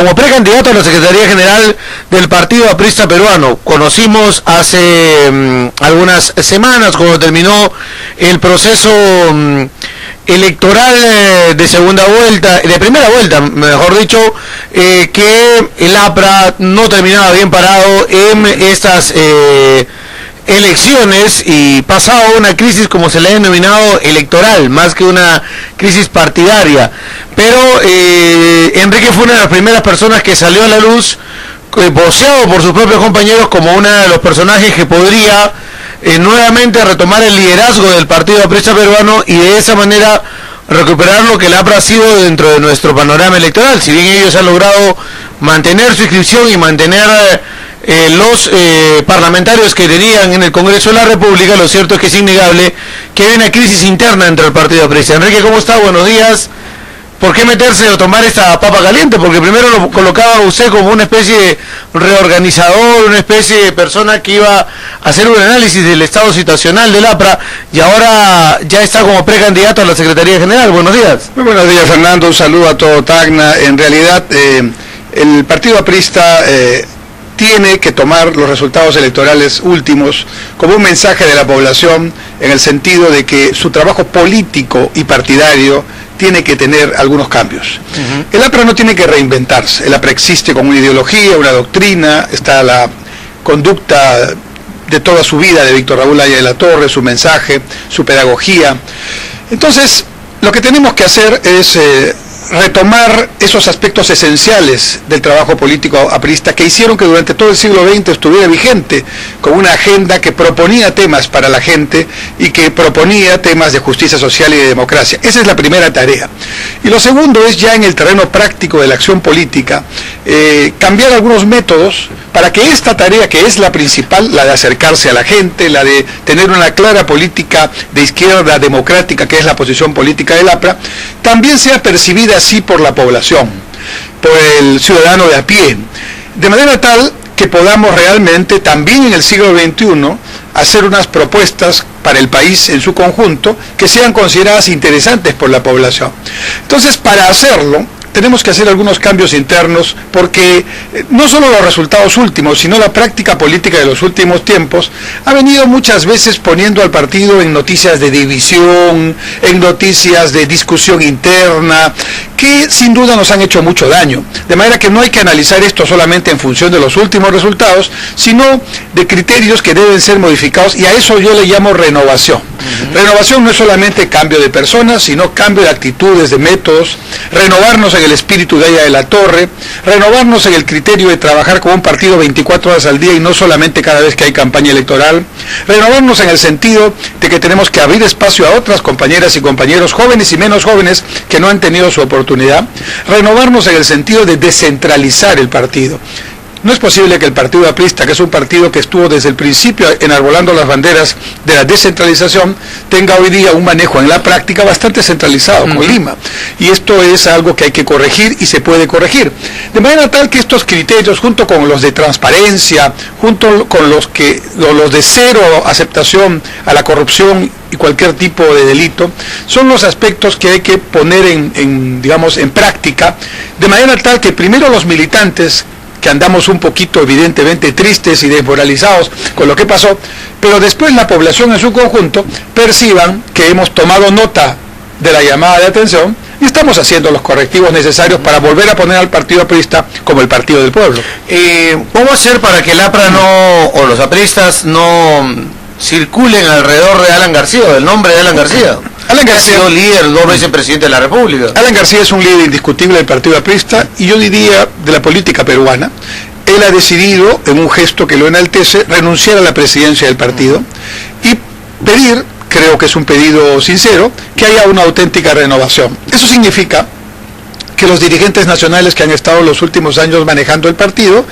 como precandidato a la Secretaría General del Partido Aprista Peruano. Conocimos hace algunas semanas, cuando terminó el proceso electoral de segunda vuelta, de primera vuelta, mejor dicho, que el APRA no terminaba bien parado en estas elecciones y pasaba una crisis, como se le ha denominado, electoral, más que una crisis partidaria. Pero Enrique fue una de las primeras personas que salió a la luz, voceado por sus propios compañeros, como uno de los personajes que podría nuevamente retomar el liderazgo del Partido Aprista Peruano y de esa manera recuperar lo que el APRA ha sido dentro de nuestro panorama electoral. Si bien ellos han logrado mantener su inscripción y mantener los parlamentarios que tenían en el Congreso de la República, lo cierto es que es innegable que hay una crisis interna entre el Partido Aprista. Enrique, ¿cómo está? Buenos días. ¿Por qué meterse o tomar esta papa caliente? Porque primero lo colocaba usted como una especie de reorganizador, una especie de persona que iba a hacer un análisis del estado situacional del APRA, y ahora ya está como precandidato a la Secretaría General. Buenos días. Muy buenos días, Fernando. Un saludo a todo Tacna. En realidad, el Partido Aprista tiene que tomar los resultados electorales últimos como un mensaje de la población, en el sentido de que su trabajo político y partidario tiene que tener algunos cambios. El APRA no tiene que reinventarse. El APRA existe como una ideología, una doctrina, está la conducta de toda su vida de Víctor Raúl Haya de la Torre, su mensaje, su pedagogía. Entonces, lo que tenemos que hacer es retomar esos aspectos esenciales del trabajo político aprista que hicieron que durante todo el siglo XX estuviera vigente, con una agenda que proponía temas para la gente y que proponía temas de justicia social y de democracia. Esa es la primera tarea. Y lo segundo es, ya en el terreno práctico de la acción política, cambiar algunos métodos para que esta tarea, que es la principal, la de acercarse a la gente, la de tener una clara política de izquierda democrática, que es la posición política del APRA, también sea percibida así por la población, por el ciudadano de a pie, de manera tal que podamos realmente también en el siglo XXI hacer unas propuestas para el país en su conjunto que sean consideradas interesantes por la población. Entonces, para hacerlo, tenemos que hacer algunos cambios internos, porque no solo los resultados últimos, sino la práctica política de los últimos tiempos ha venido muchas veces poniendo al partido en noticias de división, en noticias de discusión interna, que sin duda nos han hecho mucho daño. De manera que no hay que analizar esto solamente en función de los últimos resultados, sino de criterios que deben ser modificados, y a eso yo le llamo renovación. Renovación no es solamente cambio de personas, sino cambio de actitudes, de métodos, renovarnos en el espíritu de Haya de la Torre, renovarnos en el criterio de trabajar como un partido 24 horas al día y no solamente cada vez que hay campaña electoral, renovarnos en el sentido de que tenemos que abrir espacio a otras compañeras y compañeros jóvenes y menos jóvenes que no han tenido su oportunidad, renovarnos en el sentido de descentralizar el partido. No es posible que el Partido Aprista, que es un partido que estuvo desde el principio enarbolando las banderas de la descentralización, tenga hoy día un manejo en la práctica bastante centralizado con Lima. Y esto es algo que hay que corregir y se puede corregir. De manera tal que estos criterios, junto con los de transparencia, junto con los de cero aceptación a la corrupción y cualquier tipo de delito, son los aspectos que hay que poner en práctica, de manera tal que primero los militantes, que andamos un poquito evidentemente tristes y desmoralizados con lo que pasó, pero después la población en su conjunto perciban que hemos tomado nota de la llamada de atención y estamos haciendo los correctivos necesarios para volver a poner al Partido Aprista como el partido del pueblo. ¿Cómo hacer para que el APRA o los apristas no circulen alrededor de Alan García, o del nombre de Alan García? Alan García ha sido líder, 2 veces presidente de la República. Alan García es un líder indiscutible del Partido Aprista y yo diría de la política peruana. Él ha decidido, en un gesto que lo enaltece, renunciar a la presidencia del partido y pedir, creo que es un pedido sincero, que haya una auténtica renovación. Eso significa que los dirigentes nacionales que han estado los últimos años manejando el partido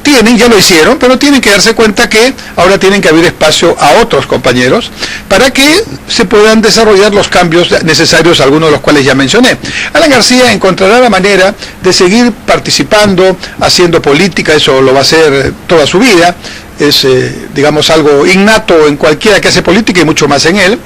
ya lo hicieron, pero tienen que darse cuenta que ahora tienen que abrir espacio a otros compañeros para que se puedan desarrollar los cambios necesarios, algunos de los cuales ya mencioné. Alan García encontrará la manera de seguir participando, haciendo política, eso lo va a hacer toda su vida, es digamos, algo innato en cualquiera que hace política y mucho más en él,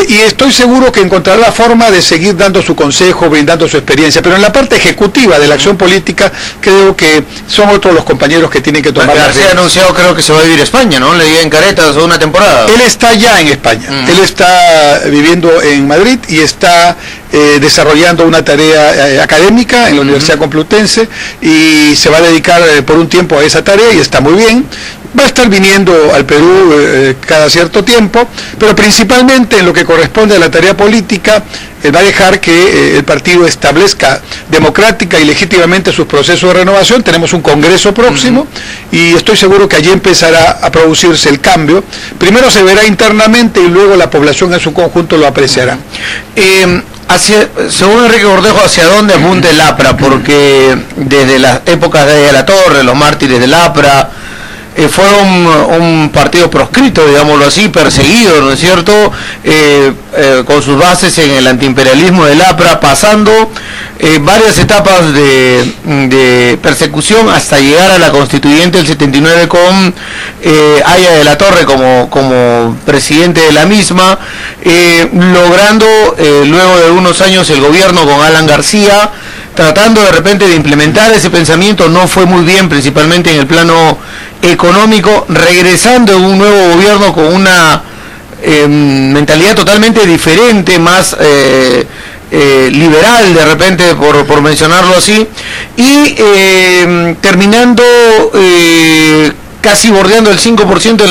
y estoy seguro que encontrará la forma de seguir dando su consejo, brindando su experiencia, pero en la parte ejecutiva de la acción política creo que son otros los compañeros que tienen que tomar. García ha anunciado, creo que se va a vivir a España, ¿no? Le di en Caretas una temporada. Él está ya en España, él está viviendo en Madrid y está desarrollando una tarea académica en la Universidad Complutense, y se va a dedicar por un tiempo a esa tarea, y está muy bien. Va a estar viniendo al Perú cada cierto tiempo, pero principalmente en lo que corresponde a la tarea política, va a dejar que el partido establezca democrática y legítimamente sus procesos de renovación. Tenemos un congreso próximo y estoy seguro que allí empezará a producirse el cambio. Primero se verá internamente y luego la población en su conjunto lo apreciará. Según Enrique Cortejo, ¿hacia dónde apunta el APRA? Porque desde las épocas de la Torre, los mártires del APRA, fue un partido proscrito, digámoslo así, perseguido, ¿no es cierto?, con sus bases en el antiimperialismo del APRA, pasando varias etapas de persecución hasta llegar a la constituyente del 79 con Haya de la Torre como presidente de la misma, logrando luego de unos años el gobierno con Alan García, tratando de repente de implementar ese pensamiento. No fue muy bien, principalmente en el plano económico, regresando a un nuevo gobierno con una mentalidad totalmente diferente, más liberal de repente, por mencionarlo así, y terminando casi bordeando el 5%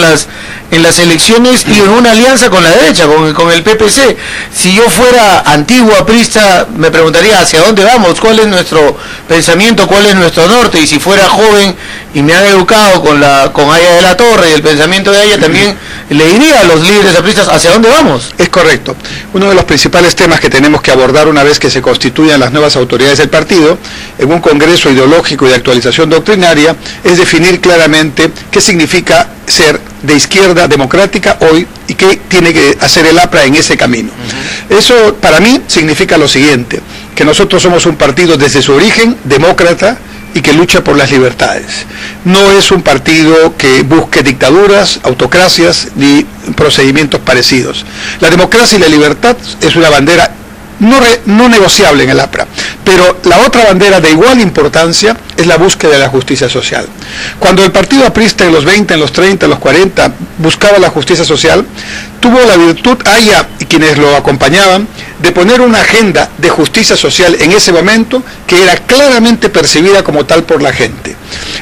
en las elecciones, y en una alianza con la derecha, con el PPC. Si yo fuera antiguo aprista, me preguntaría hacia dónde vamos, cuál es nuestro pensamiento, cuál es nuestro norte, y si fuera joven y me han educado con Haya de la Torre y el pensamiento de Haya, también le diría a los líderes apristas hacia dónde vamos. Es correcto. Uno de los principales temas que tenemos que abordar una vez que se constituyan las nuevas autoridades del partido, en un congreso ideológico y de actualización doctrinaria, es definir claramente qué significa ser de izquierda democrática hoy y qué tiene que hacer el APRA en ese camino. Eso para mí significa lo siguiente, que nosotros somos un partido desde su origen demócrata y que lucha por las libertades. No es un partido que busque dictaduras, autocracias ni procedimientos parecidos. La democracia y la libertad es una bandera no negociable en el APRA, pero la otra bandera de igual importancia es la búsqueda de la justicia social. Cuando el partido aprista en los 20, en los 30, en los 40 buscaba la justicia social, tuvo la virtud, Haya y quienes lo acompañaban, de poner una agenda de justicia social en ese momento que era claramente percibida como tal por la gente.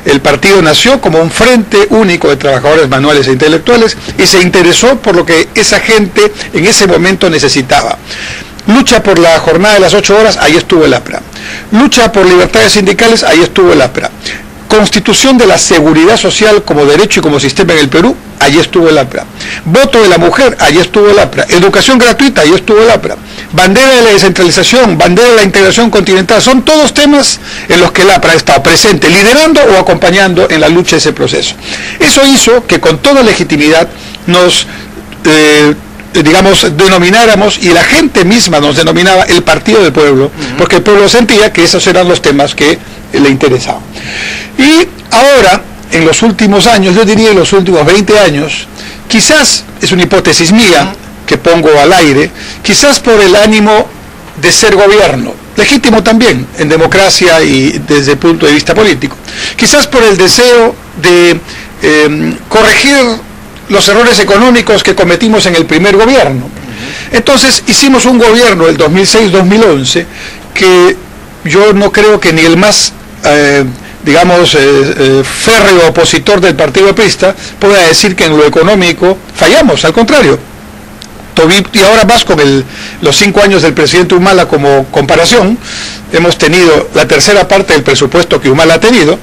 El partido nació como un frente único de trabajadores manuales e intelectuales y se interesó por lo que esa gente en ese momento necesitaba. Lucha por la jornada de las 8 horas, ahí estuvo el APRA. Lucha por libertades sindicales, ahí estuvo el APRA. Constitución de la seguridad social como derecho y como sistema en el Perú, allí estuvo el APRA. Voto de la mujer, allí estuvo el APRA. Educación gratuita, allí estuvo el APRA. Bandera de la descentralización, bandera de la integración continental, son todos temas en los que el APRA ha estado presente, liderando o acompañando en la lucha de ese proceso. Eso hizo que con toda legitimidad nos denomináramos, y la gente misma nos denominaba el Partido del Pueblo, porque el pueblo sentía que esos eran los temas que le interesaban. Y ahora, en los últimos años, yo diría en los últimos 20 años, quizás, es una hipótesis mía que pongo al aire, quizás por el ánimo de ser gobierno, legítimo también en democracia y desde el punto de vista político, quizás por el deseo de corregir los errores económicos que cometimos en el primer gobierno. Entonces hicimos un gobierno el 2006-2011 que yo no creo que ni el más férreo opositor del partido aprista pueda decir que en lo económico fallamos, al contrario. Y ahora más con los 5 años del presidente Humala como comparación, hemos tenido la tercera parte del presupuesto que Humala ha tenido,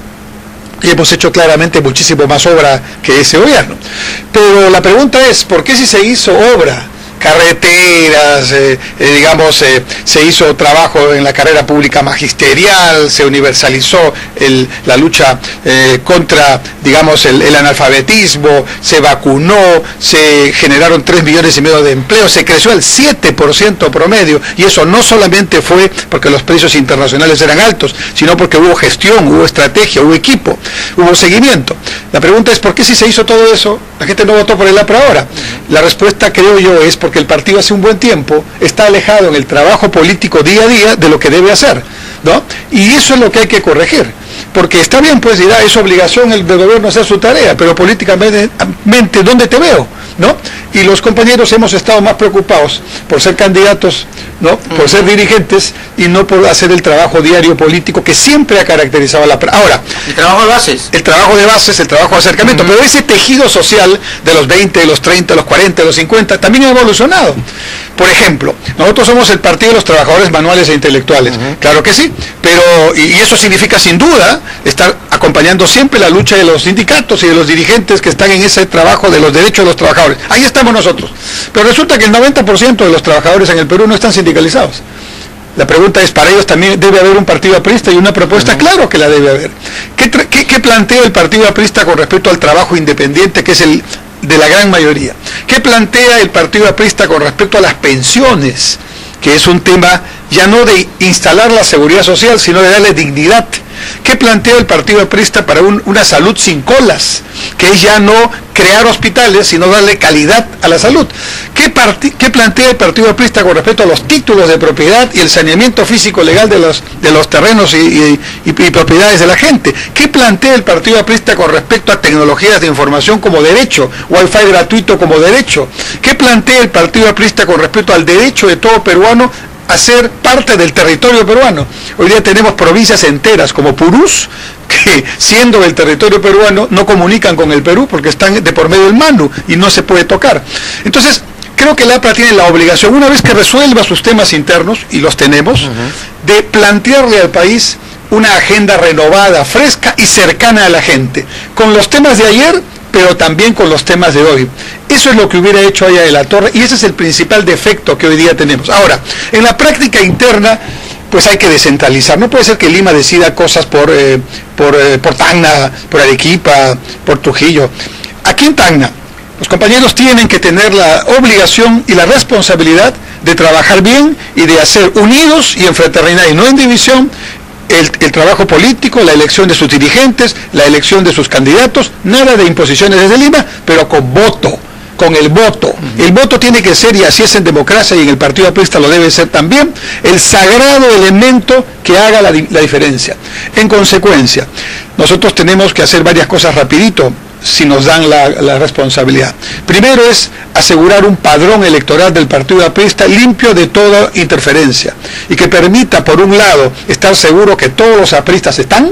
y hemos hecho claramente muchísimo más obra que ese gobierno. Pero la pregunta es, ¿por qué si se hizo obra carreteras, digamos, se hizo trabajo en la carrera pública magisterial, se universalizó la lucha contra, digamos, el analfabetismo, se vacunó, se generaron 3,5 millones de empleos, se creció al 7% promedio, y eso no solamente fue porque los precios internacionales eran altos, sino porque hubo gestión, hubo estrategia, hubo equipo, hubo seguimiento. La pregunta es, ¿por qué si se hizo todo eso, la gente no votó por el APRA ahora? La respuesta, creo yo, es porque el partido hace un buen tiempo está alejado en el trabajo político día a día de lo que debe hacer, ¿no? Y eso es lo que hay que corregir, porque está bien, pues dirá, es obligación del gobierno hacer su tarea, pero políticamente, ¿dónde te veo? ¿No? Y los compañeros hemos estado más preocupados por ser candidatos, ¿no? Por ser dirigentes, y no por hacer el trabajo diario político que siempre ha caracterizado a la... Ahora, el trabajo de bases. El trabajo de bases, el trabajo de acercamiento, pero ese tejido social de los 20, de los 30, de los 40, de los 50, también ha evolucionado. Por ejemplo, nosotros somos el Partido de los Trabajadores Manuales e Intelectuales, claro que sí, pero, y eso significa sin duda estar acompañando siempre la lucha de los sindicatos y de los dirigentes que están en ese trabajo de los derechos de los trabajadores. Ahí estamos nosotros. Pero resulta que el 90% de los trabajadores en el Perú no están sindicalizados. La pregunta es, para ellos también debe haber un partido aprista y una propuesta, claro que la debe haber. ¿Qué plantea el partido aprista con respecto al trabajo independiente, que es el de la gran mayoría? ¿Qué plantea el partido aprista con respecto a las pensiones, que es un tema ya no de instalar la seguridad social, sino de darle dignidad? ¿Qué plantea el partido aprista para una salud sin colas, que es ya no crear hospitales, sino darle calidad a la salud? ¿Qué plantea el partido aprista con respecto a los títulos de propiedad y el saneamiento físico legal de los terrenos y propiedades de la gente? ¿Qué plantea el partido aprista con respecto a tecnologías de información como derecho, Wi-Fi gratuito como derecho? ¿Qué plantea el partido aprista con respecto al derecho de todo peruano a ser parte del territorio peruano? Hoy día tenemos provincias enteras como Purús, que siendo del territorio peruano no comunican con el Perú porque están de por medio del MANU y no se puede tocar. Entonces, creo que el APRA tiene la obligación, una vez que resuelva sus temas internos, y los tenemos, de plantearle al país una agenda renovada, fresca y cercana a la gente, con los temas de ayer, pero también con los temas de hoy. Eso es lo que hubiera hecho Aya de la Torre, y ese es el principal defecto que hoy día tenemos. Ahora, en la práctica interna, pues hay que descentralizar. No puede ser que Lima decida cosas por Tacna, por Arequipa, por Trujillo. Aquí en Tacna, los compañeros tienen que tener la obligación y la responsabilidad de trabajar bien y de hacer unidos y en fraternidad y no en división el trabajo político, la elección de sus dirigentes, la elección de sus candidatos, nada de imposiciones desde Lima, pero con voto, con el voto. El voto tiene que ser, y así es en democracia y en el partido aprista lo debe ser también, el sagrado elemento que haga la diferencia. En consecuencia, nosotros tenemos que hacer varias cosas rapidito, si nos dan la responsabilidad. Primero es asegurar un padrón electoral del partido aprista limpio de toda interferencia y que permita, por un lado, estar seguro que todos los apristas están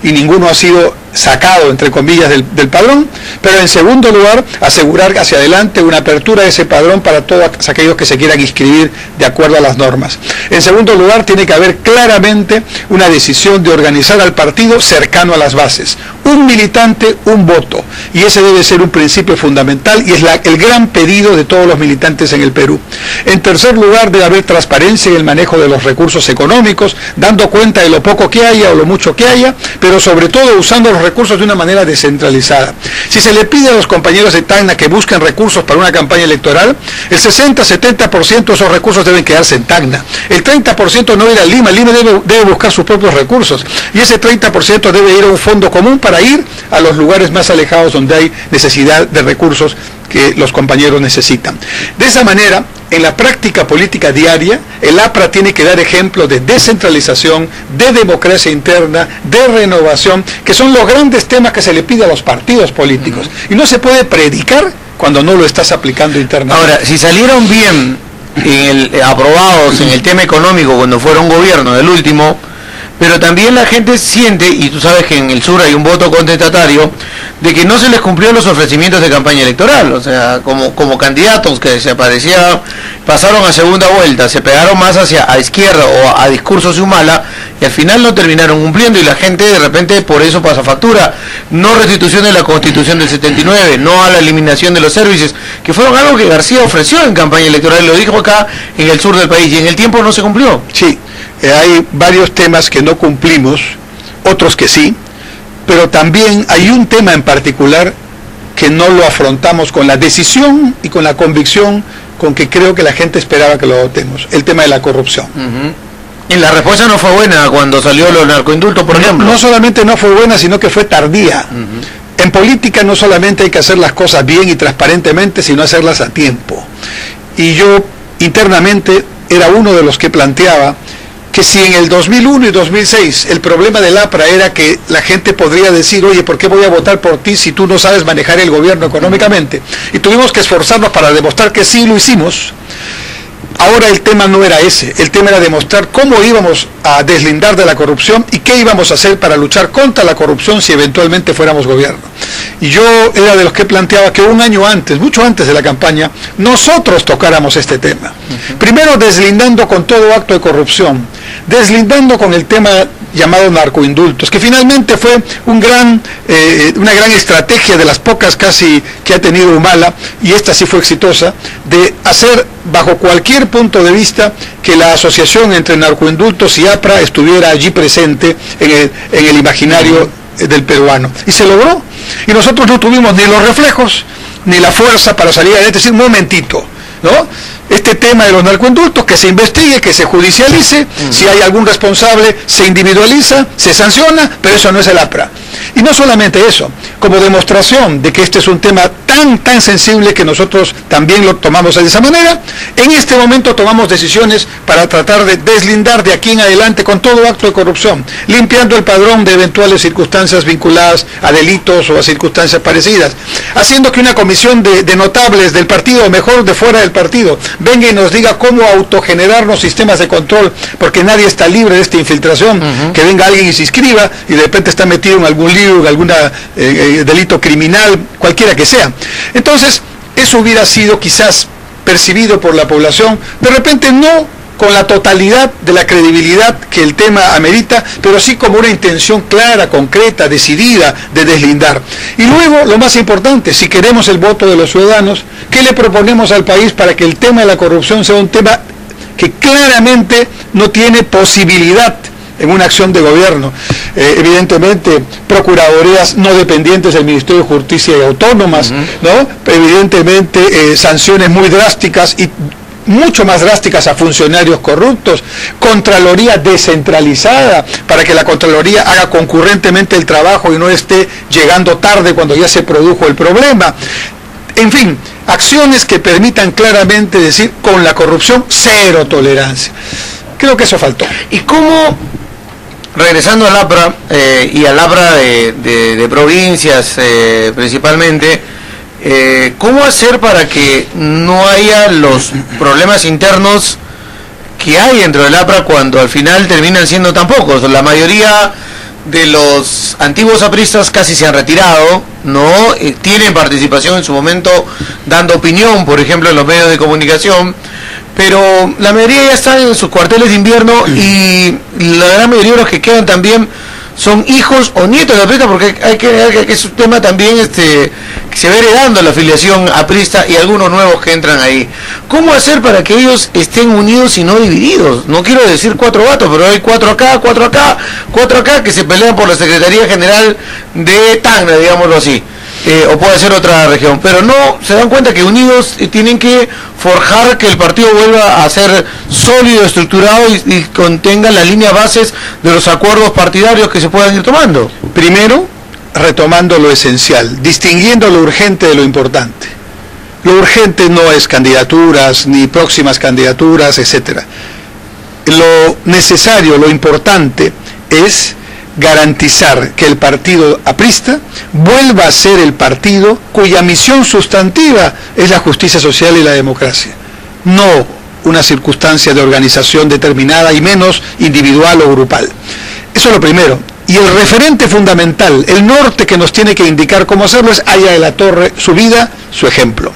y ninguno ha sido sacado, entre comillas, del padrón, pero en segundo lugar, asegurar hacia adelante una apertura de ese padrón para todos aquellos que se quieran inscribir de acuerdo a las normas. En segundo lugar, tiene que haber claramente una decisión de organizar al partido cercano a las bases. Un militante, un voto. Y ese debe ser un principio fundamental y es el gran pedido de todos los militantes en el Perú. En tercer lugar, debe haber transparencia en el manejo de los recursos económicos, dando cuenta de lo poco que haya o lo mucho que haya, pero sobre todo usando los recursos de una manera descentralizada. Si se le pide a los compañeros de Tacna que busquen recursos para una campaña electoral, el 60-70% de esos recursos deben quedarse en Tacna. El 30% no ir a Lima. Lima debe buscar sus propios recursos. Y ese 30% debe ir a un fondo común para ir a los lugares más alejados donde hay necesidad de recursos que los compañeros necesitan. De esa manera, en la práctica política diaria, el APRA tiene que dar ejemplos de descentralización, de democracia interna, de renovación, que son los grandes temas que se le pide a los partidos políticos. Y no se puede predicar cuando no lo estás aplicando internamente. Ahora, si salieron bien aprobados en el tema económico cuando fueron gobierno del último, pero también la gente siente, y tú sabes que en el sur hay un voto contestatario, de que no se les cumplió los ofrecimientos de campaña electoral. O sea, como candidatos que se aparecían, pasaron a segunda vuelta, se pegaron más hacia a izquierda o a discursos de Humala, y al final no terminaron cumpliendo, y la gente de repente por eso pasa factura. No restitución de la Constitución del 79, no a la eliminación de los servicios, que fueron algo que García ofreció en campaña electoral, lo dijo acá en el sur del país, y en el tiempo no se cumplió. Sí, hay varios temas que no cumplimos, otros que sí, pero también hay un tema en particular que no lo afrontamos con la decisión y con la convicción con que creo que la gente esperaba que lo votemos, el tema de la corrupción. Y la respuesta no fue buena cuando salió los narcoindultos, por ejemplo. No solamente no fue buena, sino que fue tardía. En política no solamente hay que hacer las cosas bien y transparentemente, sino hacerlas a tiempo. Y yo internamente era uno de los que planteaba que si en el 2001 y 2006 el problema del APRA era que la gente podría decir, oye, ¿por qué voy a votar por ti si tú no sabes manejar el gobierno económicamente? Y tuvimos que esforzarnos para demostrar que sí lo hicimos. Ahora el tema no era ese, el tema era demostrar cómo íbamos a deslindar de la corrupción y qué íbamos a hacer para luchar contra la corrupción si eventualmente fuéramos gobierno. Y yo era de los que planteaba que un año antes, mucho antes de la campaña, nosotros tocáramos este tema. Primero deslindando con todo acto de corrupción, deslindando con el tema llamado narcoindultos, que finalmente fue una gran estrategia de las pocas casi que ha tenido Humala, y esta sí fue exitosa, de hacer bajo cualquier punto de vista que la asociación entre narcoindultos y APRA estuviera allí presente en el imaginario del peruano. Y se logró. Y nosotros no tuvimos ni los reflejos, ni la fuerza para salir adelante, decir, un momentito, ¿no? Este tema de los narcoindultos, que se investigue, que se judicialice, si hay algún responsable, se individualiza, se sanciona, pero eso no es el APRA. Y no solamente eso, como demostración de que este es un tema tan sensible que nosotros también lo tomamos de esa manera, en este momento tomamos decisiones para tratar de deslindar de aquí en adelante con todo acto de corrupción, limpiando el padrón de eventuales circunstancias vinculadas a delitos o a circunstancias parecidas, haciendo que una comisión de notables del partido, o mejor de fuera del partido, venga y nos diga cómo autogenerarnos sistemas de control, porque nadie está libre de esta infiltración, que venga alguien y se inscriba y de repente está metido en algún lío, en algún delito criminal, cualquiera que sea. Entonces, eso hubiera sido quizás percibido por la población, de repente no con la totalidad de la credibilidad que el tema amerita, pero sí como una intención clara, concreta, decidida de deslindar. Y luego, lo más importante, si queremos el voto de los ciudadanos, ¿qué le proponemos al país para que el tema de la corrupción sea un tema que claramente no tiene posibilidad en una acción de gobierno? Evidentemente, procuradurías no dependientes del Ministerio de Justicia y autónomas, ¿no? Evidentemente, sanciones muy drásticas y mucho más drásticas a funcionarios corruptos, Contraloría descentralizada, para que la Contraloría haga concurrentemente el trabajo y no esté llegando tarde cuando ya se produjo el problema. En fin, acciones que permitan claramente decir, con la corrupción, cero tolerancia. Creo que eso faltó. ¿Y cómo, regresando al APRA, y al APRA de provincias principalmente, cómo hacer para que no haya los problemas internos que hay dentro del APRA cuando al final terminan siendo tan pocos? La mayoría de los antiguos apristas casi se han retirado, ¿no? Tienen participación en su momento dando opinión, por ejemplo, en los medios de comunicación, pero la mayoría ya están en sus cuarteles de invierno y la gran mayoría de los que quedan también son hijos o nietos de apristas, porque hay que ver que es un tema también que se va heredando la afiliación aprista y algunos nuevos que entran ahí. ¿Cómo hacer para que ellos estén unidos y no divididos? No quiero decir 4 gatos, pero hay 4 acá, 4 acá, 4 acá que se pelean por la Secretaría General de Tacna, digámoslo así. O puede ser otra región, pero no se dan cuenta que unidos tienen que forjar que el partido vuelva a ser sólido, estructurado y contenga las líneas bases de los acuerdos partidarios que se puedan ir tomando. Primero, retomando lo esencial, distinguiendo lo urgente de lo importante. Lo urgente no es candidaturas, ni próximas candidaturas, etc. Lo necesario, lo importante es garantizar que el partido aprista vuelva a ser el partido cuya misión sustantiva es la justicia social y la democracia, no una circunstancia de organización determinada y menos individual o grupal. Eso es lo primero. Y el referente fundamental, el norte que nos tiene que indicar cómo hacerlo, es Aya de la Torre, su vida, su ejemplo.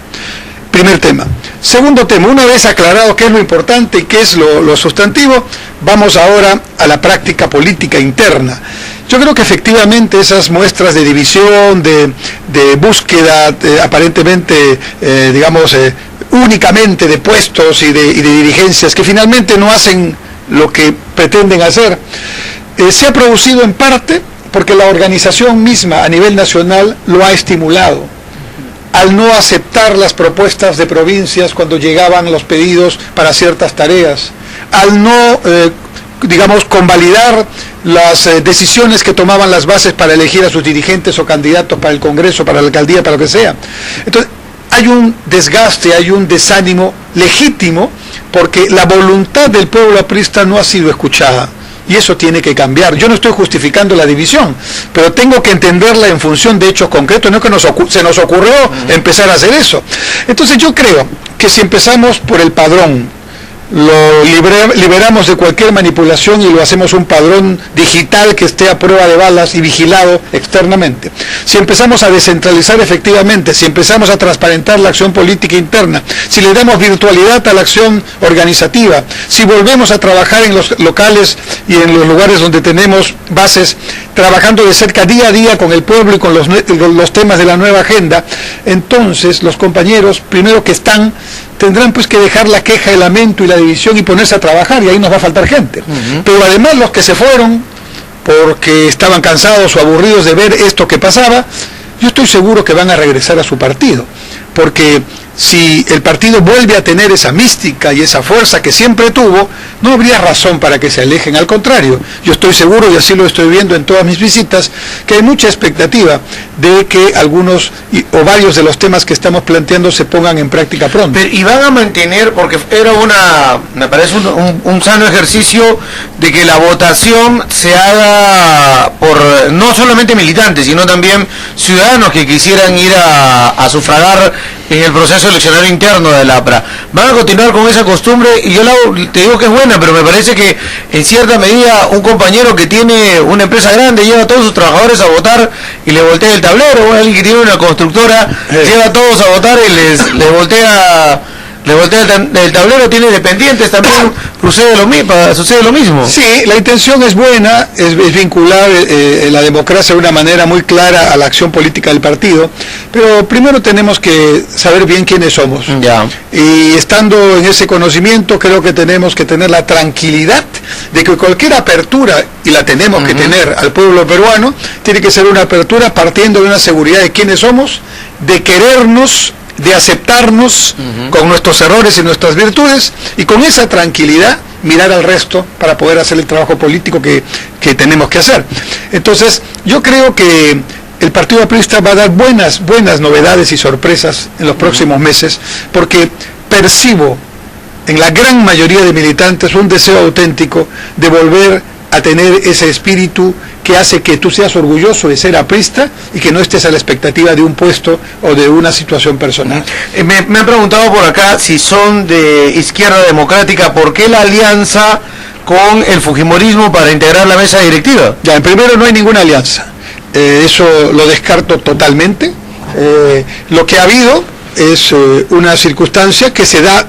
Primer tema. Segundo tema, una vez aclarado qué es lo importante y qué es lo sustantivo, vamos ahora a la práctica política interna. Yo creo que efectivamente esas muestras de división, de búsqueda aparentemente, únicamente de puestos y de dirigencias que finalmente no hacen lo que pretenden hacer, se ha producido en parte porque la organización misma a nivel nacional lo ha estimulado. Al no aceptar las propuestas de provincias cuando llegaban los pedidos para ciertas tareas, al no, convalidar las decisiones que tomaban las bases para elegir a sus dirigentes o candidatos para el Congreso, para la alcaldía, para lo que sea. Entonces, hay un desgaste, hay un desánimo legítimo, porque la voluntad del pueblo aprista no ha sido escuchada. Y eso tiene que cambiar. Yo no estoy justificando la división, pero tengo que entenderla en función de hechos concretos, no es que se nos ocurrió empezar a hacer eso. Entonces yo creo que si empezamos por el padrón, lo liberamos de cualquier manipulación y lo hacemos un padrón digital que esté a prueba de balas y vigilado externamente. Si empezamos a descentralizar efectivamente, si empezamos a transparentar la acción política interna, si le damos virtualidad a la acción organizativa, si volvemos a trabajar en los locales y en los lugares donde tenemos bases, trabajando de cerca día a día con el pueblo y con los temas de la nueva agenda, entonces los compañeros, primero que tendrán pues que dejar la queja, el lamento y la división y ponerse a trabajar, y ahí nos va a faltar gente. Pero además los que se fueron porque estaban cansados o aburridos de ver esto que pasaba, yo estoy seguro que van a regresar a su partido, porque si el partido vuelve a tener esa mística y esa fuerza que siempre tuvo, no habría razón para que se alejen. Al contrario, yo estoy seguro, y así lo estoy viendo en todas mis visitas, que hay mucha expectativa de que algunos o varios de los temas que estamos planteando se pongan en práctica pronto. Pero, y van a mantener, porque era me parece un sano ejercicio de que la votación se haga por no solamente militantes, sino también ciudadanos que quisieran ir a sufragar en el proceso eleccionario interno del APRA. Van a continuar con esa costumbre, y yo te digo que es buena, pero me parece que en cierta medida un compañero que tiene una empresa grande lleva a todos sus trabajadores a votar y le voltea el tablero, o alguien que tiene una constructora lleva a todos a votar y le voltea el tablero, tiene dependientes también, sucede lo mismo. Sí, la intención es buena, es vincular la democracia de una manera muy clara a la acción política del partido, pero primero tenemos que saber bien quiénes somos. Ya. Y estando en ese conocimiento, creo que tenemos que tener la tranquilidad de que cualquier apertura, y la tenemos que tener al pueblo peruano, tiene que ser una apertura partiendo de una seguridad de quiénes somos, de querernos, de aceptarnos con nuestros errores y nuestras virtudes, y con esa tranquilidad mirar al resto para poder hacer el trabajo político que tenemos que hacer. Entonces, yo creo que el Partido Aprista va a dar buenas novedades y sorpresas en los próximos meses, porque percibo en la gran mayoría de militantes un deseo auténtico de volver a tener ese espíritu que hace que tú seas orgulloso de ser aprista y que no estés a la expectativa de un puesto o de una situación personal. Me han preguntado por acá si son de izquierda democrática, ¿por qué la alianza con el fujimorismo para integrar la mesa directiva? Ya, en primero, no hay ninguna alianza. Eso lo descarto totalmente. Lo que ha habido es una circunstancia que se da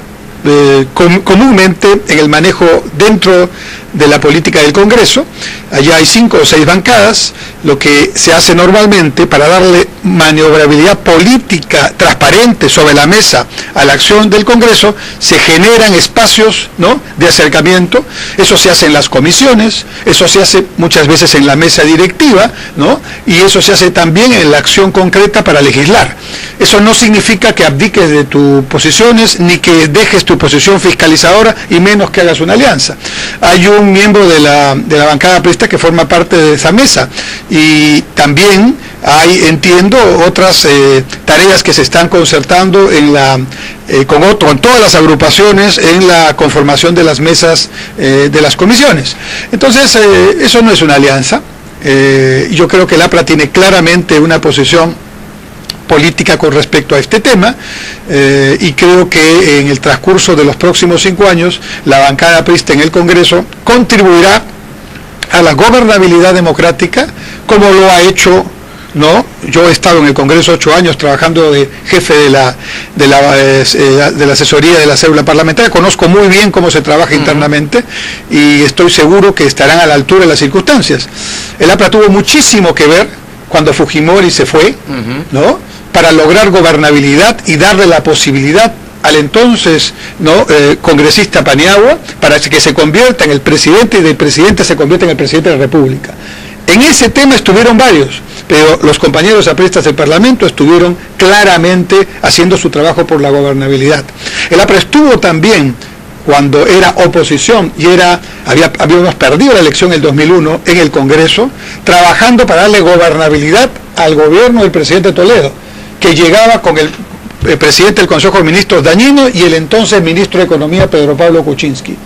comúnmente en el manejo dentro de la política del Congreso. Allá hay 5 o 6 bancadas. Lo que se hace normalmente para darle maniobrabilidad política transparente sobre la mesa a la acción del Congreso, se generan espacios, ¿no?, de acercamiento. Eso se hace en las comisiones, eso se hace muchas veces en la mesa directiva, ¿no?, y eso se hace también en la acción concreta para legislar. Eso no significa que abdiques de tus posiciones, ni que dejes tu posición fiscalizadora, y menos que hagas una alianza. Hay un miembro de la bancada aprista que forma parte de esa mesa, y también hay, entiendo, otras tareas que se están concertando con todas las agrupaciones en la conformación de las mesas de las comisiones. Entonces, eso no es una alianza. Yo creo que el APRA tiene claramente una posición política con respecto a este tema, y creo que en el transcurso de los próximos 5 años la bancada aprista en el Congreso contribuirá a la gobernabilidad democrática, como lo ha hecho, ¿no? Yo he estado en el Congreso 8 años trabajando de jefe de la asesoría de la célula parlamentaria, conozco muy bien cómo se trabaja internamente y estoy seguro que estarán a la altura de las circunstancias. El APRA tuvo muchísimo que ver cuando Fujimori se fue, ¿no? Para lograr gobernabilidad y darle la posibilidad al entonces, ¿no? Congresista Paniagua para que se convierta en el presidente y del presidente se convierta en el presidente de la República. En ese tema estuvieron varios, pero los compañeros apristas del Parlamento estuvieron claramente haciendo su trabajo por la gobernabilidad. El APRA estuvo también cuando era oposición y habíamos perdido la elección en el 2001 en el Congreso, trabajando para darle gobernabilidad al gobierno del presidente Toledo, que llegaba con el presidente del Consejo de Ministros Dañino y el entonces ministro de Economía Pedro Pablo Kuczynski.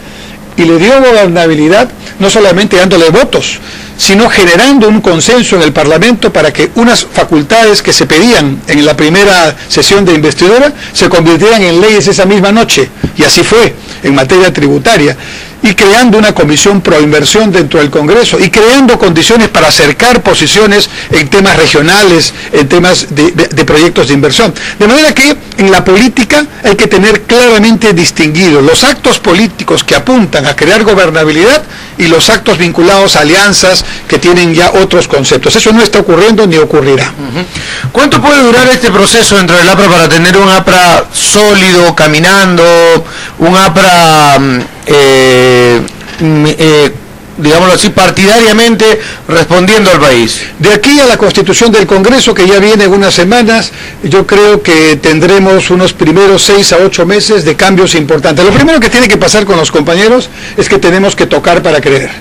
Y le dio gobernabilidad no solamente dándole votos, sino generando un consenso en el Parlamento para que unas facultades que se pedían en la primera sesión de investidura se convirtieran en leyes esa misma noche. Y así fue, en materia tributaria. Y creando una comisión pro inversión dentro del Congreso y creando condiciones para acercar posiciones en temas regionales, en temas de proyectos de inversión. De manera que en la política hay que tener claramente distinguidos los actos políticos que apuntan a crear gobernabilidad y los actos vinculados a alianzas que tienen ya otros conceptos. Eso no está ocurriendo ni ocurrirá. ¿Cuánto puede durar este proceso dentro del APRA para tener un APRA sólido, caminando, un APRA digámoslo así, partidariamente respondiendo al país? De aquí a la constitución del Congreso, que ya viene en unas semanas, yo creo que tendremos unos primeros 6 a 8 meses de cambios importantes. Lo primero que tiene que pasar con los compañeros es que tenemos que tocar para creer.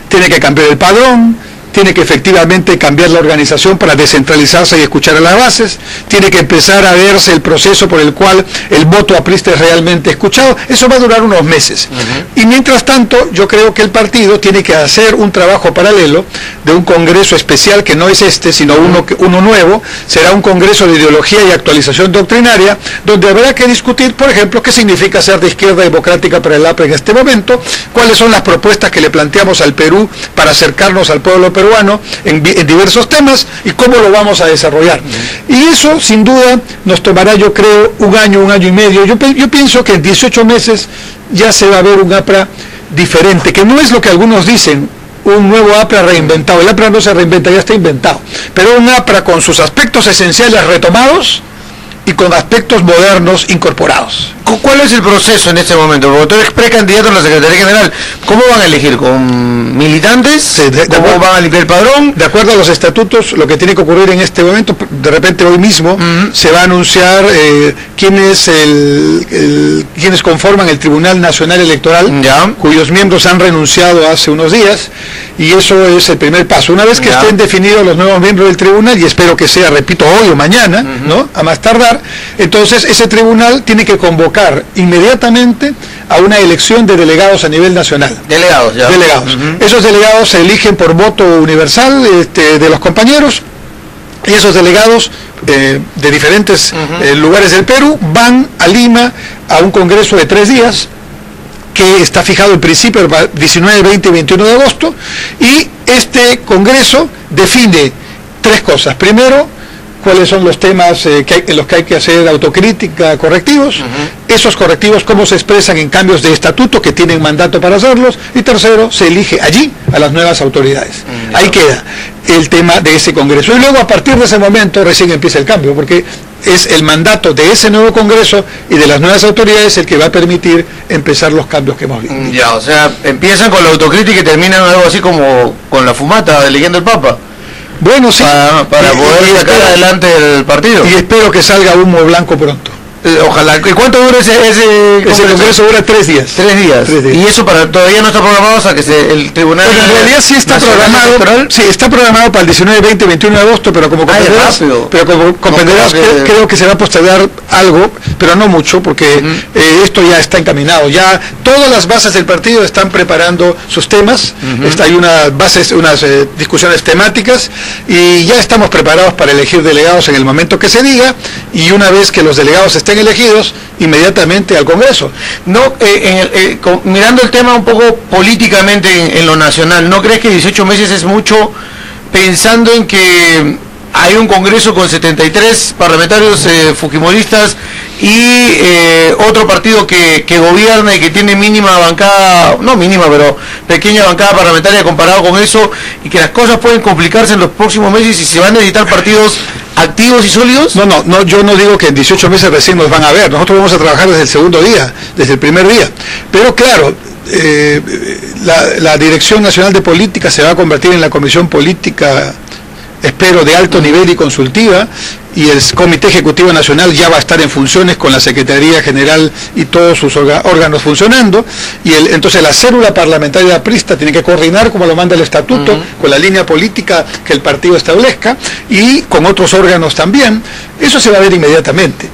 Tiene que cambiar el padrón, tiene que efectivamente cambiar la organización para descentralizarse y escuchar a las bases, tiene que empezar a verse el proceso por el cual el voto aprista es realmente escuchado. Eso va a durar unos meses. Y mientras tanto, yo creo que el partido tiene que hacer un trabajo paralelo de un congreso especial que no es este, sino uno nuevo. Será un congreso de ideología y actualización doctrinaria, donde habrá que discutir, por ejemplo, qué significa ser de izquierda democrática para el APRA en este momento, cuáles son las propuestas que le planteamos al Perú para acercarnos al pueblo peruano en diversos temas y cómo lo vamos a desarrollar. Y eso, sin duda, nos tomará, yo creo, un año y medio. Yo pienso que en 18 meses ya se va a ver un APRA diferente, que no es lo que algunos dicen, un nuevo APRA reinventado. El APRA no se reinventa, ya está inventado. Pero un APRA con sus aspectos esenciales retomados y con aspectos modernos incorporados. ¿Cuál es el proceso en este momento? Porque tú eres precandidato a la Secretaría General. ¿Cómo van a elegir? ¿Con militantes? Sí, ¿Cómo van a limpiar el padrón? De acuerdo a los estatutos, lo que tiene que ocurrir en este momento, de repente hoy mismo, se va a anunciar quiénes conforman el Tribunal Nacional Electoral, cuyos miembros han renunciado hace unos días, y eso es el primer paso. Una vez que estén definidos los nuevos miembros del tribunal, y espero que sea, repito, hoy o mañana, ¿no? A más tardar, entonces ese tribunal tiene que convocar inmediatamente a una elección de delegados a nivel nacional. Delegados, ya. Delegados. Esos delegados se eligen por voto universal de los compañeros, y esos delegados de diferentes lugares del Perú van a Lima a un congreso de 3 días, que está fijado en principio para 19, 20 y 21 de agosto, y este congreso define 3 cosas. Primero, cuáles son los temas en los que hay que hacer autocrítica, correctivos, esos correctivos cómo se expresan en cambios de estatuto que tienen mandato para hacerlos, y tercero, se elige allí a las nuevas autoridades. Ahí queda el tema de ese congreso. Y luego a partir de ese momento recién empieza el cambio, porque es el mandato de ese nuevo congreso y de las nuevas autoridades el que va a permitir empezar los cambios que hemos visto. Ya, o sea, empiezan con la autocrítica y terminan algo así como con la fumata eligiendo el Papa. Bueno, sí. Para poder sacar adelante el partido. Y espero que salga humo blanco pronto. Ojalá. ¿Y cuánto dura ese congreso? Dura 3 días. 3 días. Y eso todavía no está programado, o sea que el tribunal... Pero en realidad sí está programado. Electoral. Sí, está programado para el 19, 20, 21 de agosto, pero como comprenderás, creo que se va a postergar algo, pero no mucho, porque esto ya está encaminado. Ya todas las bases del partido están preparando sus temas. Hay unas discusiones temáticas, y ya estamos preparados para elegir delegados en el momento que se diga, y una vez que los delegados estén estén elegidos inmediatamente al Congreso. No, mirando el tema un poco políticamente en lo nacional, ¿no crees que 18 meses es mucho pensando en que hay un Congreso con 73 parlamentarios fujimoristas y otro partido que gobierna y que tiene mínima bancada, no mínima, pero pequeña bancada parlamentaria comparado con eso, y que las cosas pueden complicarse en los próximos meses y se van a necesitar partidos activos y sólidos? No, yo no digo que en 18 meses recién nos van a ver, nosotros vamos a trabajar desde el segundo día, desde el primer día, pero claro, la Dirección Nacional de Política se va a convertir en la Comisión Política, espero, de alto nivel y consultiva, y el Comité Ejecutivo Nacional ya va a estar en funciones con la Secretaría General y todos sus órganos funcionando, y entonces la célula parlamentaria aprista tiene que coordinar, como lo manda el estatuto, con la línea política que el partido establezca, y con otros órganos también. Eso se va a ver inmediatamente.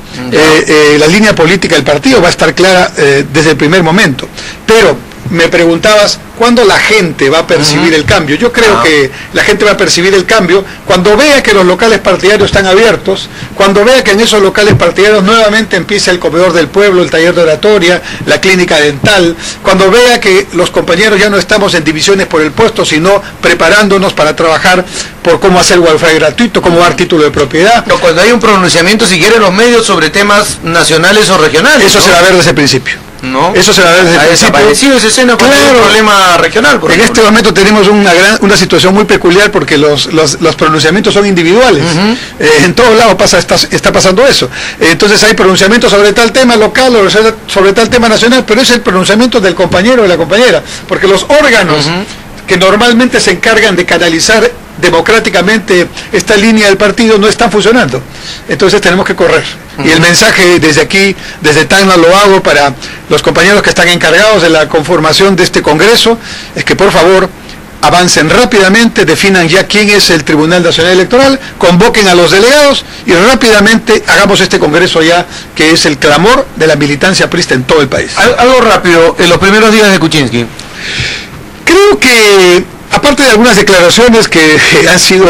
La línea política del partido va a estar clara desde el primer momento, pero me preguntabas, ¿cuándo la gente va a percibir el cambio? Yo creo que la gente va a percibir el cambio cuando vea que los locales partidarios están abiertos, cuando vea que en esos locales partidarios nuevamente empieza el comedor del pueblo, el taller de oratoria, la clínica dental, cuando vea que los compañeros ya no estamos en divisiones por el puesto, sino preparándonos para trabajar por cómo hacer wifi gratuito, cómo dar título de propiedad. O cuando hay un pronunciamiento, si quieren, los medios sobre temas nacionales o regionales. Eso, ¿no?, se va a ver desde el principio. ¿No? Eso se va a ver desde el principio. Desaparecido ese seno con un problema regional. En este momento tenemos una situación muy peculiar porque los pronunciamientos son individuales. En todos lados está pasando eso. Entonces hay pronunciamientos sobre tal tema local o sobre tal tema nacional, pero es el pronunciamiento del compañero o de la compañera, porque los órganos que normalmente se encargan de canalizar democráticamente esta línea del partido no están funcionando. Entonces tenemos que correr. Y el mensaje desde aquí, desde Tacna, lo hago para los compañeros que están encargados de la conformación de este Congreso, es que por favor avancen rápidamente, definan ya quién es el Tribunal Nacional Electoral, convoquen a los delegados y rápidamente hagamos este Congreso ya, que es el clamor de la militancia aprista en todo el país. Algo rápido, en los primeros días de Kuczynski. Creo que, aparte de algunas declaraciones que han sido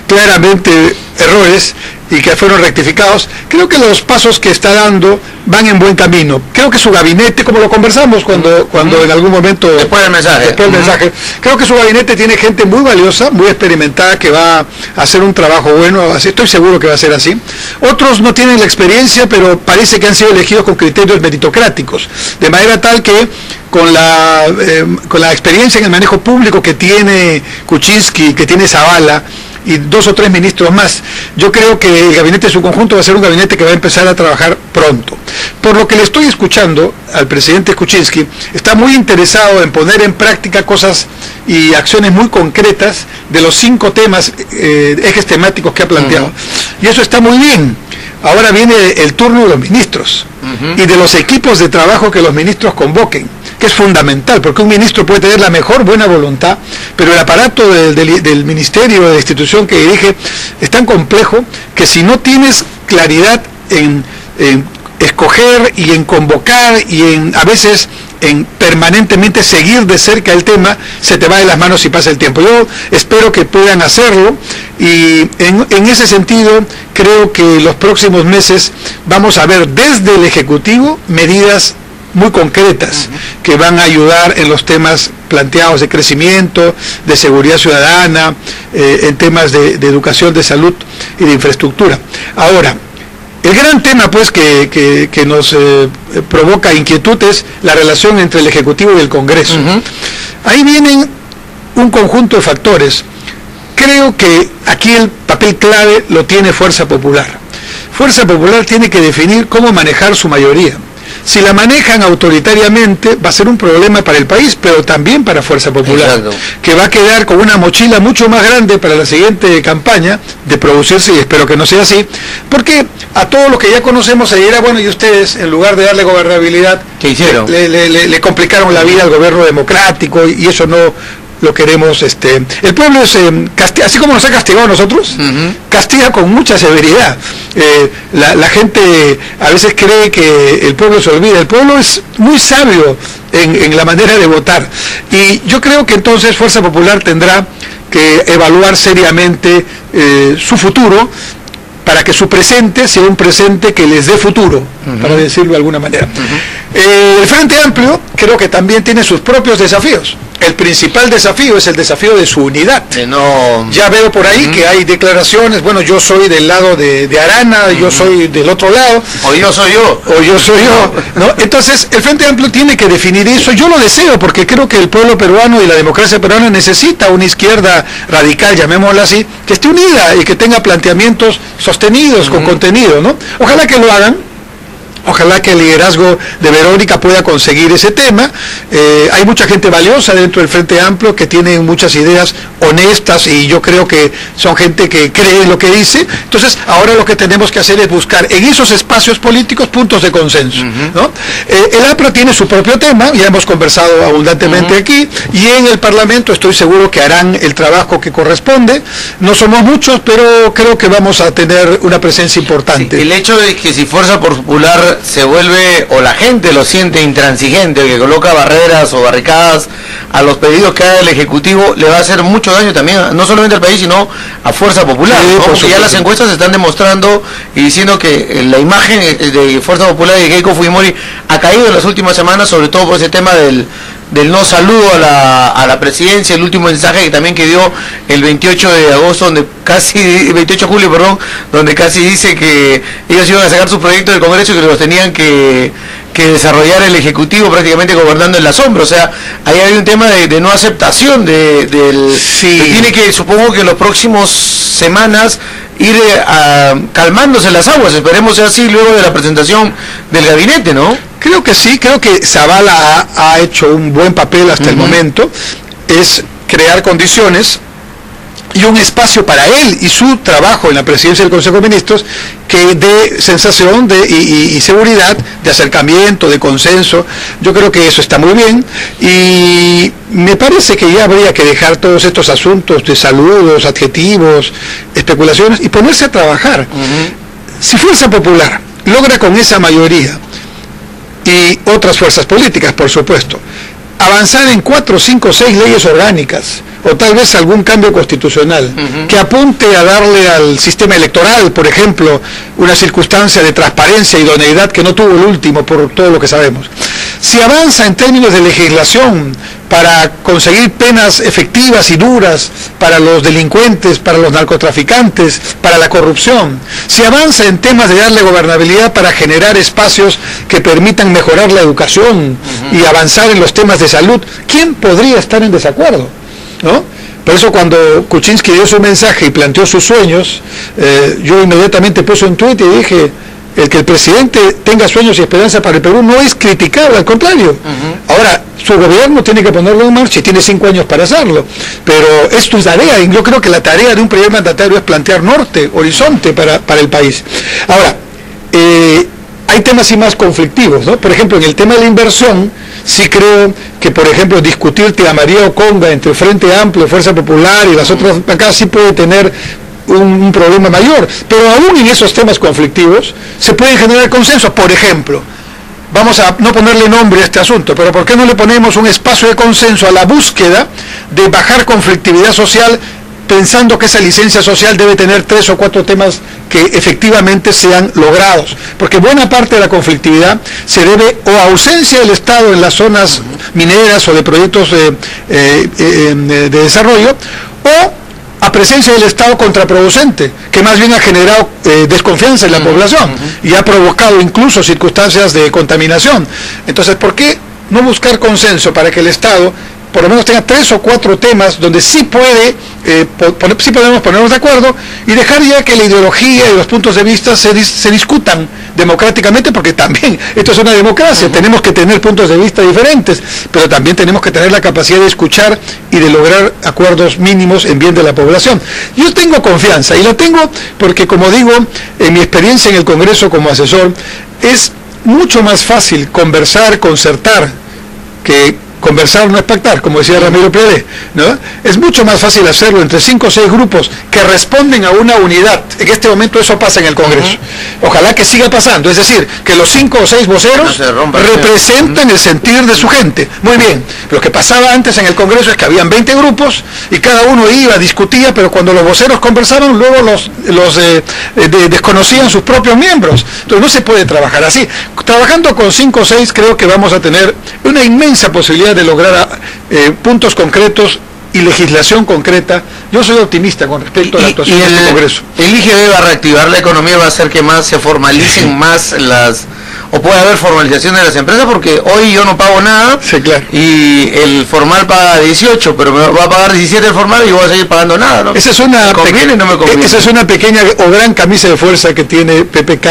claramente errores y que fueron rectificados, creo que los pasos que está dando van en buen camino. Creo que su gabinete, como lo conversamos cuando en algún momento... Después del mensaje. Creo que su gabinete tiene gente muy valiosa, muy experimentada, que va a hacer un trabajo bueno, estoy seguro que va a ser así. Otros no tienen la experiencia, pero parece que han sido elegidos con criterios meritocráticos, de manera tal que con la experiencia en el manejo público que tiene Kuczynski, que tiene Zavala, y 2 o 3 ministros más, yo creo que el gabinete en su conjunto va a ser un gabinete que va a empezar a trabajar pronto. Por lo que le estoy escuchando al presidente Kuczynski, está muy interesado en poner en práctica cosas y acciones muy concretas de los 5 temas, ejes temáticos que ha planteado. Y eso está muy bien. Ahora viene el turno de los ministros y de los equipos de trabajo que los ministros convoquen, que es fundamental, porque un ministro puede tener la mejor buena voluntad, pero el aparato del ministerio, de la institución que dirige, es tan complejo que si no tienes claridad en escoger y en convocar y a veces en permanentemente seguir de cerca el tema, se te va de las manos si pasa el tiempo. Yo espero que puedan hacerlo y en ese sentido creo que los próximos meses vamos a ver desde el Ejecutivo medidas muy concretas que van a ayudar en los temas planteados de crecimiento, de seguridad ciudadana, en temas de educación, de salud y de infraestructura. Ahora, el gran tema pues que nos provoca inquietud es la relación entre el Ejecutivo y el Congreso. Ahí vienen un conjunto de factores. Creo que aquí el papel clave lo tiene Fuerza Popular. Fuerza Popular tiene que definir cómo manejar su mayoría. Si la manejan autoritariamente va a ser un problema para el país, pero también para Fuerza Popular, que va a quedar con una mochila mucho más grande para la siguiente campaña de producirse, y espero que no sea así, porque a todos los que ya conocemos se dirá, bueno, y ustedes, en lugar de darle gobernabilidad, ¿qué hicieron? Le complicaron la vida al gobierno democrático, y eso no lo queremos. El pueblo es así como nos ha castigado a nosotros, castiga con mucha severidad. La gente a veces cree que el pueblo se olvida. El pueblo es muy sabio en la manera de votar, y yo creo que entonces Fuerza Popular tendrá que evaluar seriamente su futuro, para que su presente sea un presente que les dé futuro, para decirlo de alguna manera. El Frente Amplio creo que también tiene sus propios desafíos. El principal desafío es el desafío de su unidad. Ya veo por ahí que hay declaraciones, bueno, yo soy del lado de Arana, yo soy del otro lado. O yo soy yo. O yo soy yo, ¿no? Entonces, el Frente Amplio tiene que definir eso. Yo lo deseo, porque creo que el pueblo peruano y la democracia peruana necesita una izquierda radical, llamémosla así, que esté unida y que tenga planteamientos sostenidos, con contenido, ¿no? Ojalá que lo hagan. Ojalá que el liderazgo de Verónica pueda conseguir ese tema. Hay mucha gente valiosa dentro del Frente Amplio que tiene muchas ideas honestas y yo creo que son gente que cree en lo que dice. Entonces, ahora lo que tenemos que hacer es buscar en esos espacios políticos puntos de consenso, ¿no? El APRA tiene su propio tema, ya hemos conversado abundantemente aquí, y en el Parlamento estoy seguro que harán el trabajo que corresponde. No somos muchos, pero creo que vamos a tener una presencia importante. Sí, el hecho de que si Fuerza Popular se vuelve, o la gente lo siente intransigente, que coloca barreras o barricadas a los pedidos que haga el Ejecutivo, le va a hacer mucho daño también, no solamente al país, sino a Fuerza Popular, sí, ¿no? Porque ya las encuestas están demostrando y diciendo que la imagen de Fuerza Popular y de Keiko Fujimori ha caído en las últimas semanas, sobre todo por ese tema del no saludo a la presidencia, el último mensaje que también que dio el 28 de agosto, 28 de julio, perdón, donde casi dice que ellos iban a sacar sus proyectos del Congreso y que los tenían que desarrollar el Ejecutivo, prácticamente gobernando en la sombra. O sea, ahí hay un tema de no aceptación del... Sí. Tiene que, supongo que en los próximos semanas ir calmándose las aguas, esperemos sea así luego de la presentación del gabinete, ¿no? Creo que sí, creo que Zavala ha hecho un buen papel hasta el momento, es crear condiciones y un espacio para él y su trabajo en la presidencia del Consejo de Ministros que dé sensación y seguridad de acercamiento, de consenso. Yo creo que eso está muy bien y me parece que ya habría que dejar todos estos asuntos de saludos, adjetivos, especulaciones y ponerse a trabajar. Si Fuerza Popular logra con esa mayoría y otras fuerzas políticas, por supuesto, avanzar en 4, 5, 6 leyes orgánicas, o tal vez algún cambio constitucional, que apunte a darle al sistema electoral, por ejemplo, una circunstancia de transparencia y idoneidad que no tuvo el último, por todo lo que sabemos. Si avanza en términos de legislación para conseguir penas efectivas y duras para los delincuentes, para los narcotraficantes, para la corrupción, si avanza en temas de darle gobernabilidad para generar espacios que permitan mejorar la educación y avanzar en los temas de salud, ¿quién podría estar en desacuerdo? ¿No? Por eso cuando Kuczynski dio su mensaje y planteó sus sueños, yo inmediatamente puse un tuit y dije, el que el presidente tenga sueños y esperanza para el Perú no es criticable, al contrario. Ahora, su gobierno tiene que ponerlo en marcha y tiene 5 años para hacerlo, pero es tu tarea, y yo creo que la tarea de un primer mandatario es plantear norte, horizonte para el país. Ahora, hay temas sí más conflictivos, ¿no? Por ejemplo, en el tema de la inversión, sí creo que, por ejemplo, discutir Tía María Oconga entre Frente Amplio, Fuerza Popular y las otras acá sí puede tener un problema mayor, pero aún en esos temas conflictivos se pueden generar consensos. Por ejemplo, vamos a no ponerle nombre a este asunto, pero ¿por qué no le ponemos un espacio de consenso a la búsqueda de bajar conflictividad social, pensando que esa licencia social debe tener 3 o 4 temas que efectivamente sean logrados? Porque buena parte de la conflictividad se debe o a ausencia del Estado en las zonas mineras o de proyectos de desarrollo, o a presencia del Estado contraproducente, que más bien ha generado desconfianza en la población y ha provocado incluso circunstancias de contaminación. Entonces, ¿por qué no buscar consenso para que el Estado por lo menos tenga 3 o 4 temas donde sí sí podemos ponernos de acuerdo y dejar ya que la ideología y los puntos de vista se discutan democráticamente, porque también esto es una democracia, tenemos que tener puntos de vista diferentes, pero también tenemos que tener la capacidad de escuchar y de lograr acuerdos mínimos en bien de la población. Yo tengo confianza, y la tengo porque, como digo, en mi experiencia en el Congreso como asesor, es mucho más fácil conversar, concertar, que Conversar no es pactar, como decía Ramiro Pérez, ¿no? Es mucho más fácil hacerlo entre 5 o 6 grupos que responden a una unidad. En este momento eso pasa en el Congreso. Ojalá que siga pasando, es decir, que los 5 o 6 voceros representan el sentir de su gente. Muy bien, lo que pasaba antes en el Congreso es que habían 20 grupos y cada uno iba, discutía, pero cuando los voceros conversaban, luego los desconocían sus propios miembros. Entonces no se puede trabajar así. Trabajando con 5 o 6 creo que vamos a tener una inmensa posibilidad de lograr puntos concretos y legislación concreta. Yo soy optimista con respecto a la actuación del Congreso. ¿El IGB va a reactivar la economía, va a hacer que más se formalicen más o puede haber formalización de las empresas? Porque hoy yo no pago nada, sí, claro, y el formal paga 18, pero me va a pagar 17 el formal y yo voy a seguir pagando nada, ¿no? Esa es una ¿Me conviene o no me conviene? Esa es una pequeña o gran camisa de fuerza que tiene PPK,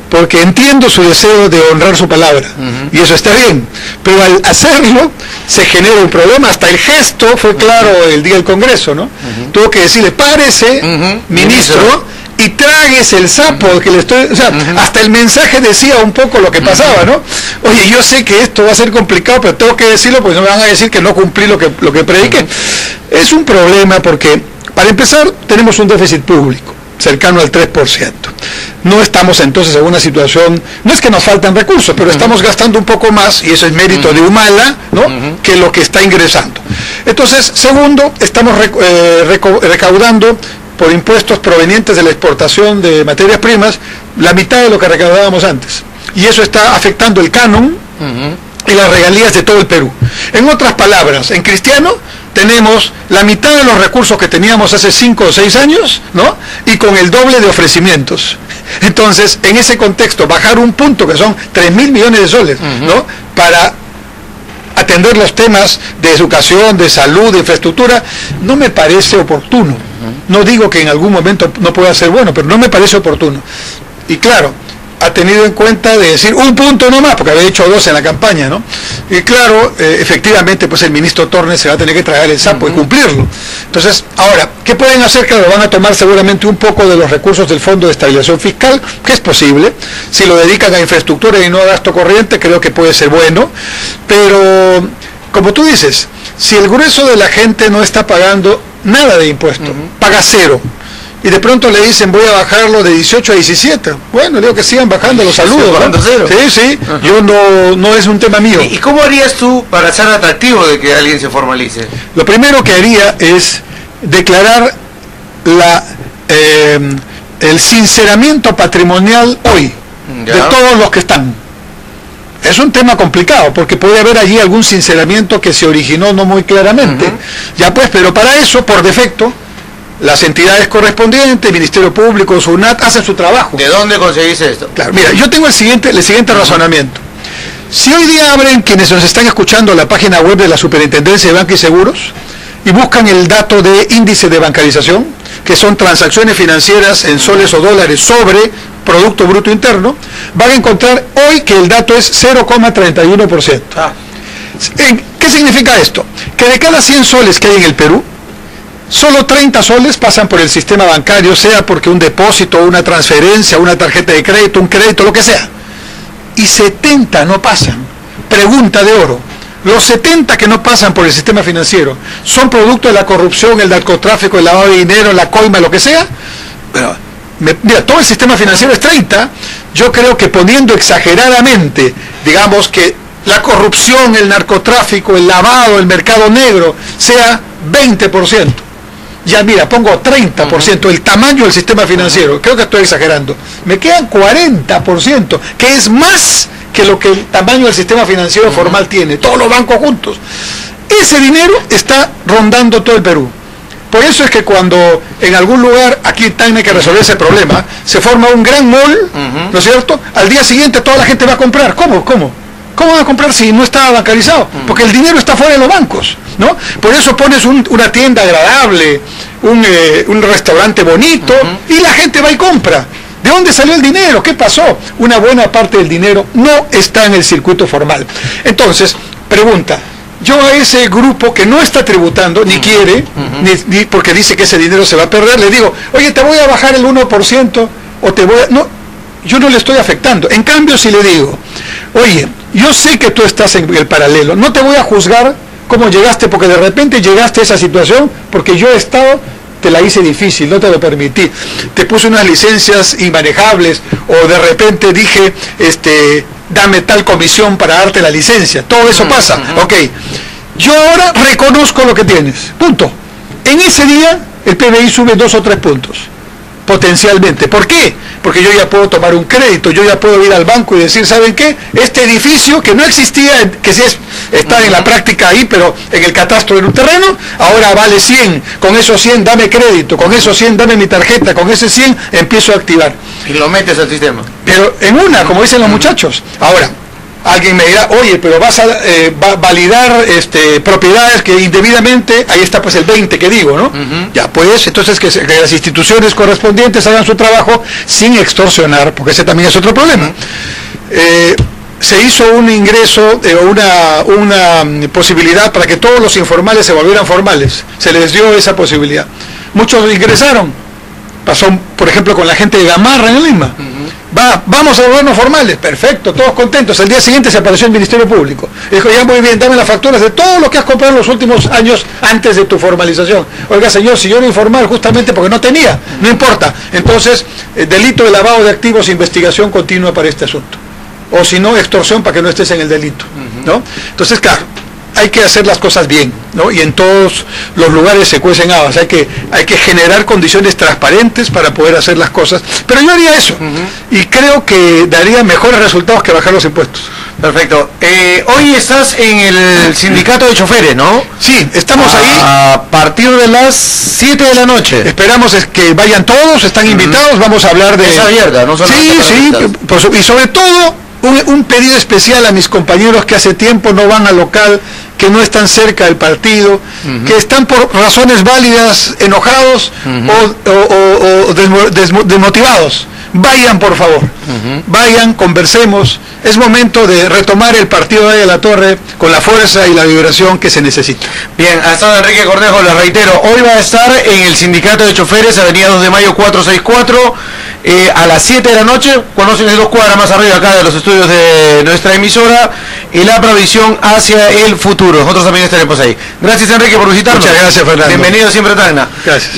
porque entiendo su deseo de honrar su palabra, y eso está bien, pero al hacerlo se genera un problema. Hasta el gesto fue claro el día del Congreso, ¿no? Tuvo que decirle, párese, ministro, y tráguese el sapo que le estoy... O sea, hasta el mensaje decía un poco lo que pasaba, ¿no? Oye, yo sé que esto va a ser complicado, pero tengo que decirlo porque no me van a decir que no cumplí lo que prediqué. Es un problema porque, para empezar, tenemos un déficit público cercano al 3%. No estamos entonces en una situación, no es que nos faltan recursos, pero estamos gastando un poco más, y eso es mérito de Humala, ¿no? Que lo que está ingresando. Entonces, segundo, estamos recaudando por impuestos provenientes de la exportación de materias primas la mitad de lo que recaudábamos antes. Y eso está afectando el canon y las regalías de todo el Perú. En otras palabras, en Cristiano tenemos la mitad de los recursos que teníamos hace 5 o 6 años, ¿no? Y con el doble de ofrecimientos. Entonces, en ese contexto, bajar un punto que son 3.000 millones de soles, ¿no? Para atender los temas de educación, de salud, de infraestructura, no me parece oportuno. No digo que en algún momento no pueda ser bueno, pero no me parece oportuno. Y claro, ha tenido en cuenta de decir un punto nomás, porque había hecho 2 en la campaña, ¿no? Y claro, efectivamente, pues el ministro Tornes se va a tener que tragar el sapo y cumplirlo. Entonces, ahora, ¿qué pueden hacer? Claro, van a tomar seguramente un poco de los recursos del Fondo de Estabilización Fiscal, que es posible. Si lo dedican a infraestructura y no a gasto corriente, creo que puede ser bueno. Pero, como tú dices, si el grueso de la gente no está pagando nada de impuesto, paga 0, y de pronto le dicen voy a bajarlo de 18 a 17, bueno, digo que sigan bajando los saludos, ¿no? Sí, yo no es un tema mío. ¿Y cómo harías tú para ser atractivo de que alguien se formalice? Lo primero que haría es declarar el sinceramiento patrimonial hoy de todos los que están. Es un tema complicado, porque puede haber allí algún sinceramiento que se originó no muy claramente. Ya pues, pero para eso, por defecto, las entidades correspondientes, Ministerio Público, SUNAT, hacen su trabajo. ¿De dónde conseguís esto? Claro, mira, yo tengo el siguiente razonamiento. Si hoy día abren quienes nos están escuchando la página web de la Superintendencia de Banca y Seguros y buscan el dato de índice de bancarización, que son transacciones financieras en soles o dólares sobre Producto Bruto Interno, van a encontrar hoy que el dato es 0,31%. ¿Qué significa esto? Que de cada 100 soles que hay en el Perú, solo 30 soles pasan por el sistema bancario, sea porque un depósito, una transferencia, una tarjeta de crédito, un crédito, lo que sea. Y 70 no pasan. Pregunta de oro. Los 70 que no pasan por el sistema financiero, ¿son producto de la corrupción, el narcotráfico, el lavado de dinero, la coima, lo que sea? Bueno, mira, todo el sistema financiero es 30. Yo creo que poniendo exageradamente, digamos que la corrupción, el narcotráfico, el lavado, el mercado negro, sea 20%. Ya mira, pongo 30%, el tamaño del sistema financiero, creo que estoy exagerando. Me quedan 40%, que es más que lo que el tamaño del sistema financiero formal tiene, todos los bancos juntos. Ese dinero está rondando todo el Perú. Por eso es que cuando en algún lugar, aquí tiene que resolver ese problema, se forma un gran mall, ¿no es cierto? Al día siguiente toda la gente va a comprar. ¿Cómo van a comprar si no está bancarizado? Porque el dinero está fuera de los bancos, ¿no? Por eso pones una tienda agradable, un restaurante bonito, y la gente va y compra. ¿De dónde salió el dinero? ¿Qué pasó? Una buena parte del dinero no está en el circuito formal. Entonces, pregunta, yo a ese grupo que no está tributando, ni quiere, ni porque dice que ese dinero se va a perder, le digo, oye, te voy a bajar el 1%, o te voy a... No, yo no le estoy afectando. En cambio, si le digo, oye, yo sé que tú estás en el paralelo, no te voy a juzgar cómo llegaste, porque de repente llegaste a esa situación, porque yo he estado, te la hice difícil, no te lo permití, te puse unas licencias inmanejables, o de repente dije, dame tal comisión para darte la licencia, todo eso pasa, ok, yo ahora reconozco lo que tienes, punto. En ese día el PBI sube 2 o 3 puntos, potencialmente. ¿Por qué? Porque yo ya puedo tomar un crédito, yo ya puedo ir al banco y decir, ¿saben qué? Este edificio que no existía, que sí está en la práctica ahí, pero en el catastro en un terreno, ahora vale 100, con esos 100 dame crédito, con esos 100 dame mi tarjeta, con ese 100 empiezo a activar. Y lo metes al sistema. Pero en una, como dicen los muchachos. Ahora, alguien me dirá, oye, pero vas a validar propiedades que indebidamente, ahí está pues el 20 que digo, ¿no? Ya, pues, entonces que las instituciones correspondientes hagan su trabajo sin extorsionar, porque ese también es otro problema. Se hizo un ingreso, una posibilidad para que todos los informales se volvieran formales. Se les dio esa posibilidad. Muchos ingresaron. Pasó, por ejemplo, con la gente de Gamarra en Lima. Vamos a volvernos formales, perfecto, todos contentos. El día siguiente se apareció el Ministerio Público. Dijo, ya muy bien, dame las facturas de todo lo que has comprado en los últimos años antes de tu formalización. Oiga, señor, si yo era informal justamente porque no tenía, no importa. Entonces, delito de lavado de activos, investigación continua para este asunto. O si no, extorsión para que no estés en el delito, ¿no? Entonces, claro, hay que hacer las cosas bien, ¿no? Y en todos los lugares se cuecen habas, hay que generar condiciones transparentes para poder hacer las cosas, pero yo haría eso, y creo que daría mejores resultados que bajar los impuestos. Perfecto. Hoy estás en el sindicato de choferes, ¿no? Sí, estamos ahí. A partir de las 7 de la noche. Esperamos que vayan todos, están invitados, vamos a hablar de... Es abierta, no solamente Sí, y sobre todo... Un pedido especial a mis compañeros que hace tiempo no van al local, que no están cerca del partido, que están por razones válidas, enojados o desmotivados. Vayan, por favor. Vayan, conversemos. Es momento de retomar el partido de la Torre con la fuerza y la vibración que se necesita. Bien, ha estado Enrique Cornejo, les reitero, hoy va a estar en el Sindicato de Choferes, Avenida 2 de Mayo 464, a las 7 de la noche, conocen de 2 cuadras más arriba acá de los estudios de nuestra emisora, y la provisión hacia el futuro. Nosotros también estaremos ahí. Gracias, Enrique, por visitarnos. Muchas gracias, Fernando. Bienvenido siempre a Tacna. Gracias.